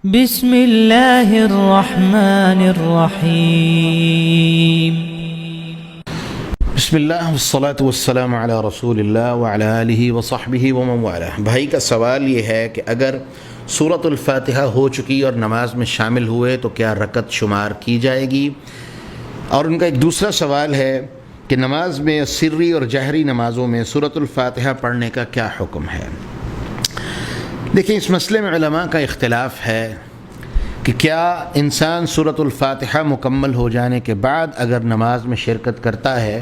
بسم اللہ الرحمن الرحیم۔ بسم اللہ والصلاة والسلام علی رسول اللہ وعلی آلہ وصحبہ ومن والہ۔ بھائی کا سوال یہ ہے کہ اگر سورۃ الفاتحہ ہو چکی اور نماز میں شامل ہوئے تو کیا رکعت شمار کی جائے گی؟ اور ان کا ایک دوسرا سوال ہے کہ نماز میں سری اور جہری نمازوں میں سورۃ الفاتحہ پڑھنے کا کیا حکم ہے؟ دیکھیں، اس مسئلے میں علماء کا اختلاف ہے کہ کیا انسان سورۃ الفاتحہ مکمل ہو جانے کے بعد اگر نماز میں شرکت کرتا ہے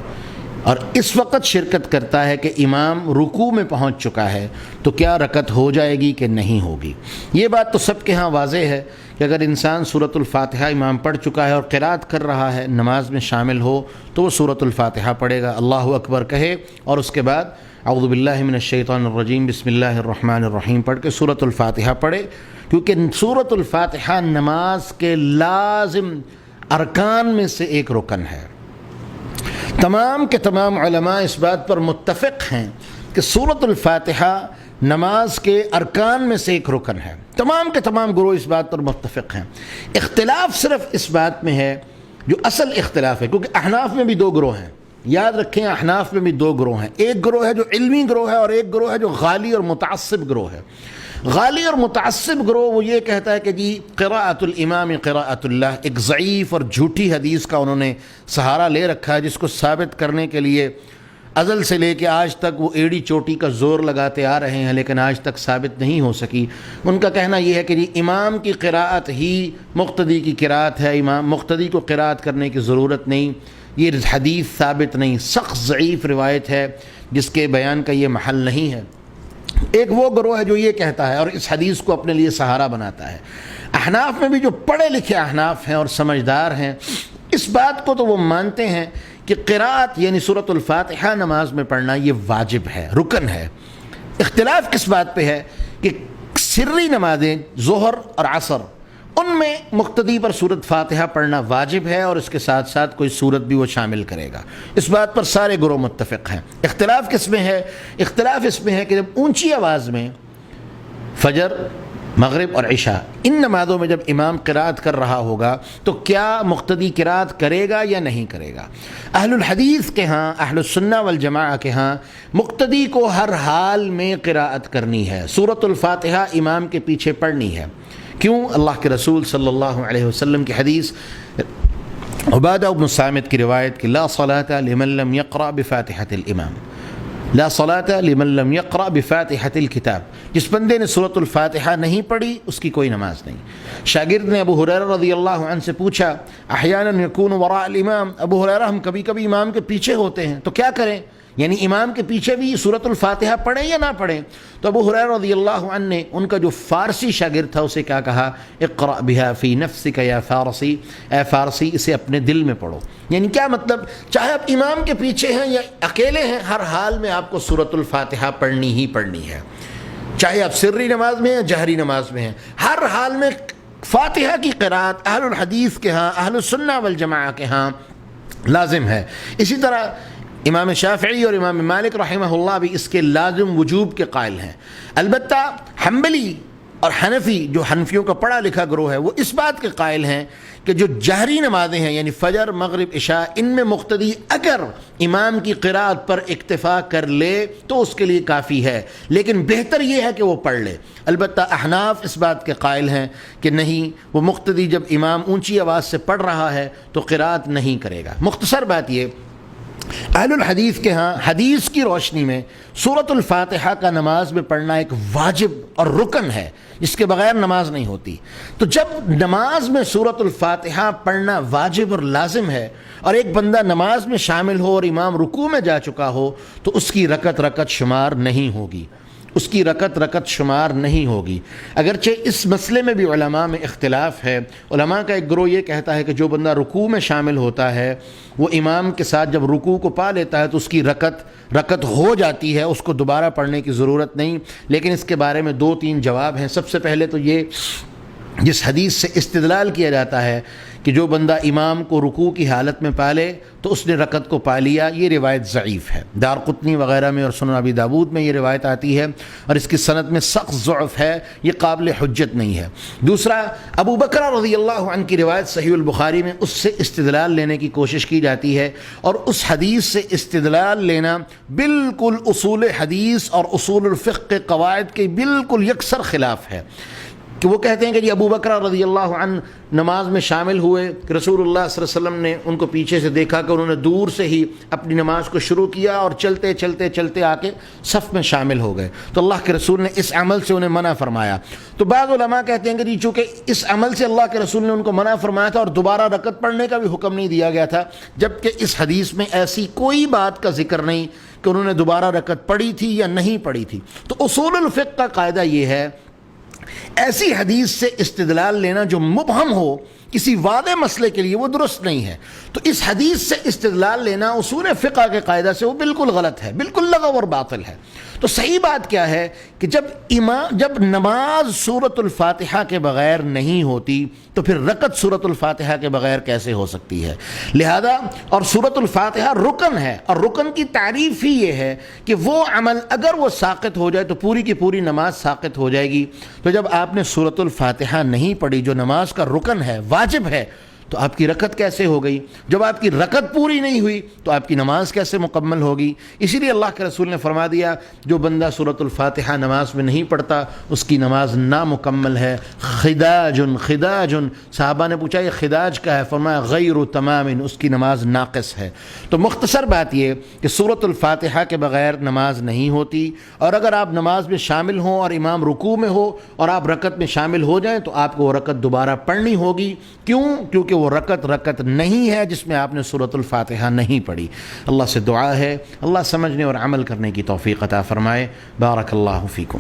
اور اس وقت شرکت کرتا ہے کہ امام رکوع میں پہنچ چکا ہے تو کیا رکعت ہو جائے گی کہ نہیں ہوگی؟ یہ بات تو سب کے ہاں واضح ہے کہ اگر انسان سورۃ الفاتحہ امام پڑھ چکا ہے اور قرات کر رہا ہے، نماز میں شامل ہو تو وہ سورۃ الفاتحہ پڑھے گا، اللہ اکبر کہے اور اس کے بعد اعوذ باللہ من الشیطان الرجیم بسم اللہ الرحمن الرحیم پڑھ کے سورۃ الفاتحہ پڑھے، کیونکہ سورۃ الفاتحہ نماز کے لازم ارکان میں سے ایک رکن ہے۔ تمام کے تمام علماء اس بات پر متفق ہیں کہ سورۃ الفاتحہ نماز کے ارکان میں سے ایک رکن ہے۔ تمام کے تمام گروہ اس بات پر متفق ہیں۔ اختلاف صرف اس بات میں ہے، جو اصل اختلاف ہے، کیونکہ احناف میں بھی دو گروہ ہیں، یاد رکھیں احناف میں بھی دو گروہ ہیں، ایک گروہ ہے جو علمی گروہ ہے اور ایک گروہ ہے جو غالی اور متعصب گروہ ہے۔ غالی اور متعصب گروہ وہ یہ کہتا ہے کہ جی قراءۃ الامام قراءۃ اللہ، ایک ضعیف اور جھوٹی حدیث کا انہوں نے سہارا لے رکھا ہے، جس کو ثابت کرنے کے لیے ازل سے لے کے آج تک وہ ایڑی چوٹی کا زور لگاتے آ رہے ہیں، لیکن آج تک ثابت نہیں ہو سکی۔ ان کا کہنا یہ ہے کہ جی امام کی قراءت ہی مقتدی کی قراءت ہے، امام مقتدی کو قراءت کرنے کی ضرورت نہیں، یہ حدیث ثابت نہیں، سخت ضعیف روایت ہے جس کے بیان کا یہ محل نہیں ہے۔ ایک وہ گروہ ہے جو یہ کہتا ہے اور اس حدیث کو اپنے لیے سہارا بناتا ہے۔ احناف میں بھی جو پڑھے لکھے احناف ہیں اور سمجھدار ہیں، اس بات کو تو وہ مانتے ہیں کہ قراءت یعنی سورۃ الفاتحہ نماز میں پڑھنا یہ واجب ہے، رکن ہے۔ اختلاف کس بات پہ ہے کہ سری نمازیں ظہر اور عصر، ان میں مقتدی پر سورۃ فاتحہ پڑھنا واجب ہے اور اس کے ساتھ ساتھ کوئی سورت بھی وہ شامل کرے گا۔ اس بات پر سارے گروہ متفق ہیں۔ اختلاف کس میں ہے؟ اختلاف اس میں ہے کہ جب اونچی آواز میں فجر، مغرب اور عشاء، ان نمازوں میں جب امام قرات کر رہا ہوگا تو کیا مقتدی قرات کرے گا یا نہیں کرے گا؟ اہل الحدیث کے ہاں، اہل السنہ والجماعہ کے ہاں مقتدی کو ہر حال میں قرات کرنی ہے، سورۃ الفاتحہ امام کے پیچھے پڑھنی ہے۔ کیوں؟ اللہ کے رسول صلی اللہ علیہ وسلم کی حدیث عبادہ بن صامت کی روایت کہ لا صلاۃ لمن لم یقرأ بفاتحۃ الامام، لا صلاۃ لمن لم یقرأ بفاتحۃ الکتاب، جس بندے نے سورۃ الفاتحہ نہیں پڑھی اس کی کوئی نماز نہیں۔ شاگرد نے ابو ہریرہ رضی اللہ عنہ سے پوچھا احیانا یکون وراء الامام، ابو ہریرہ ہم کبھی کبھی امام کے پیچھے ہوتے ہیں تو کیا کریں؟ یعنی امام کے پیچھے بھی سورۃ الفاتحہ پڑھیں یا نہ پڑھیں؟ تو ابو ہریرہ رضی اللہ عنہ نے ان کا جو فارسی شاگرد تھا اسے کیا کہا؟ اقرأ بها فی نفسک یا فارسی، اے فارسی اسے اپنے دل میں پڑھو۔ یعنی کیا مطلب؟ چاہے آپ امام کے پیچھے ہیں یا اکیلے ہیں، ہر حال میں آپ کو سورۃ الفاتحہ پڑھنی ہی پڑھنی ہے، چاہے آپ سری نماز میں ہیں جہری نماز میں ہیں، ہر حال میں فاتحہ کی قرات اہل الحدیث کے ہاں، اہل السنہ والجماعہ کے ہاں لازم ہے۔ اسی طرح امام شافعی اور امام مالک رحمہ اللہ بھی اس کے لازم وجوب کے قائل ہیں۔ البتہ حنبلی اور حنفی، جو حنفیوں کا پڑھا لکھا گروہ ہے، وہ اس بات کے قائل ہیں کہ جو جہری نمازیں ہیں یعنی فجر، مغرب، عشاء، ان میں مقتدی اگر امام کی قرات پر اکتفا کر لے تو اس کے لیے کافی ہے، لیکن بہتر یہ ہے کہ وہ پڑھ لے۔ البتہ احناف اس بات کے قائل ہیں کہ نہیں، وہ مقتدی جب امام اونچی آواز سے پڑھ رہا ہے تو قرات نہیں کرے گا۔ مختصر بات یہ، اہل الحدیث کے ہاں حدیث کی روشنی میں سورۃ الفاتحہ کا نماز میں پڑھنا ایک واجب اور رکن ہے، جس کے بغیر نماز نہیں ہوتی۔ تو جب نماز میں سورۃ الفاتحہ پڑھنا واجب اور لازم ہے اور ایک بندہ نماز میں شامل ہو اور امام رکوع میں جا چکا ہو تو اس کی رکعت شمار نہیں ہوگی، اس کی رکعت شمار نہیں ہوگی۔ اگرچہ اس مسئلے میں بھی علماء میں اختلاف ہے۔ علماء کا ایک گروہ یہ کہتا ہے کہ جو بندہ رکوع میں شامل ہوتا ہے وہ امام کے ساتھ جب رکوع کو پا لیتا ہے تو اس کی رکعت ہو جاتی ہے، اس کو دوبارہ پڑھنے کی ضرورت نہیں، لیکن اس کے بارے میں دو تین جواب ہیں۔ سب سے پہلے تو یہ جس حدیث سے استدلال کیا جاتا ہے کہ جو بندہ امام کو رکوع کی حالت میں پالے تو اس نے رکعت کو پا لیا، یہ روایت ضعیف ہے۔ دارقطنی وغیرہ میں اور سنن ابی داود میں یہ روایت آتی ہے اور اس کی سند میں سخت ضعف ہے، یہ قابل حجت نہیں ہے۔ دوسرا، ابو بکر رضی اللہ عنہ کی روایت صحیح البخاری میں، اس سے استدلال لینے کی کوشش کی جاتی ہے، اور اس حدیث سے استدلال لینا بالکل اصول حدیث اور اصول الفقہ کے قواعد کے بالکل یکسر خلاف ہے، کہ وہ کہتے ہیں کہ جی ابو بکر رضی اللہ عنہ نماز میں شامل ہوئے کہ رسول اللہ صلی اللہ علیہ وسلم نے ان کو پیچھے سے دیکھا کہ انہوں نے دور سے ہی اپنی نماز کو شروع کیا اور چلتے چلتے چلتے آ کے صف میں شامل ہو گئے، تو اللہ کے رسول نے اس عمل سے انہیں منع فرمایا۔ تو بعض علماء کہتے ہیں کہ جی چونکہ اس عمل سے اللہ کے رسول نے ان کو منع فرمایا تھا اور دوبارہ رکعت پڑھنے کا بھی حکم نہیں دیا گیا تھا، جبکہ اس حدیث میں ایسی کوئی بات کا ذکر نہیں کہ انہوں نے دوبارہ رکعت پڑھی تھی یا نہیں پڑھی تھی۔ تو اصول الفقہ کا قاعدہ یہ ہے، ایسی حدیث سے استدلال لینا جو مبہم ہو کسی واضح مسئلے کے لیے، وہ درست نہیں ہے۔ تو اس حدیث سے استدلال لینا اصول فقہ کے قاعدہ سے وہ بالکل غلط ہے، بالکل لغو اور باطل ہے۔ تو صحیح بات کیا ہے کہ جب نماز سورۃ الفاتحہ کے بغیر نہیں ہوتی تو پھر رکعت سورۃ الفاتحہ کے بغیر کیسے ہو سکتی ہے؟ لہذا اور سورۃ الفاتحہ رکن ہے، اور رکن کی تعریف ہی یہ ہے کہ وہ عمل اگر وہ ساقط ہو جائے تو پوری کی پوری نماز ساقط ہو جائے گی۔ تو جب آپ نے سورۃ الفاتحہ نہیں پڑھی جو نماز کا رکن ہے، واجب ہے، تو آپ کی رکعت کیسے ہو گئی؟ جب آپ کی رکعت پوری نہیں ہوئی تو آپ کی نماز کیسے مکمل ہوگی؟ اسی لیے اللہ کے رسول نے فرما دیا جو بندہ سورۃ الفاتحہ نماز میں نہیں پڑھتا اس کی نماز نامکمل ہے۔ خداج خداج، صحابہ نے پوچھا یہ خداج کا ہے؟ فرمایا غیر تمام، اس کی نماز ناقص ہے۔ تو مختصر بات یہ کہ سورۃ الفاتحہ کے بغیر نماز نہیں ہوتی، اور اگر آپ نماز میں شامل ہوں اور امام رکوع میں ہو اور آپ رکعت میں شامل ہو جائیں تو آپ کو وہ رکعت دوبارہ پڑھنی ہوگی۔ کیوں؟ کیونکہ وہ رکعت نہیں ہے جس میں آپ نے سورۃ الفاتحہ نہیں پڑھی۔ اللہ سے دعا ہے اللہ سمجھنے اور عمل کرنے کی توفیق عطا فرمائے۔ بارک اللہ فیکم۔